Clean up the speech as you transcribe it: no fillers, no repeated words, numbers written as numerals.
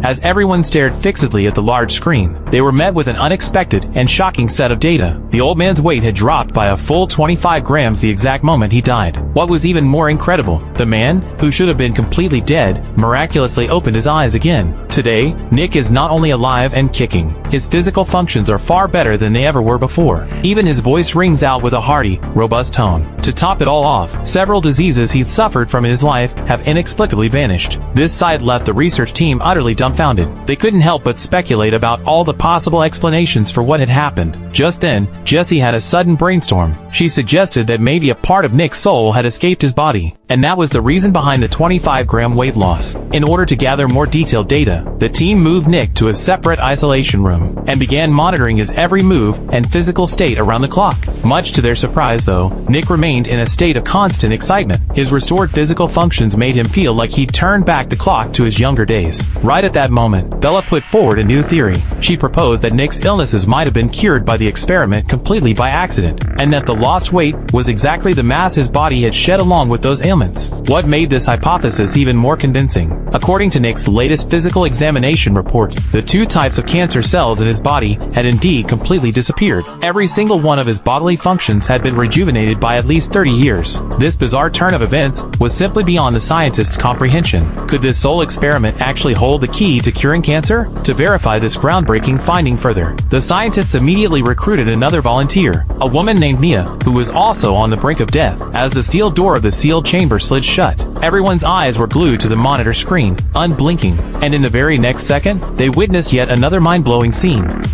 As everyone stared fixedly at the large screen, they were met with an unexpected and shocking set of data. The old man's weight had dropped by a full 25 grams the exact moment he died. What was even more incredible, the man, who should have been completely dead, miraculously opened his eyes again. Today, Nick is not only alive and kicking, his physical functions are far better than they ever were before. Even his voice rings out with a hearty, robust tone. To top it all off, several diseases he'd suffered from in his life have inexplicably vanished. This sight left the research team utterly dumbfounded. They couldn't help but speculate about all the possible explanations for what had happened. Just then, Jessie had a sudden brainstorm. She suggested that maybe a part of Nick's soul had escaped his body, and that was the reason behind the 25-gram weight loss. In order to gather more detailed data, the team moved Nick to a separate isolation room and began monitoring his every move and physical state around the clock. Much to their surprise, though, Nick remained in a state of constant excitement. His restored physical functions made him feel like he'd turned back the clock to his younger days. Right at that moment, Bella put forward a new theory. She proposed that Nick's illnesses might have been cured by the experiment completely by accident, and that the lost weight was exactly the mass his body had shed along with those ailments. What made this hypothesis even more convincing? According to Nick's latest physical examination report, the 2 types of cancer cells in his body had indeed completely disappeared. Every single one of his bodily functions had been rejuvenated by at least 30 years. This bizarre turn of events was simply beyond the scientists' comprehension. Could this soul experiment actually hold the key to curing cancer? To verify this groundbreaking finding further, the scientists immediately recruited another volunteer, a woman named Nia, who was also on the brink of death. As the steel door of the sealed chamber slid shut, everyone's eyes were glued to the monitor screen, unblinking, and in the very next second, they witnessed yet another mind-blowing scene.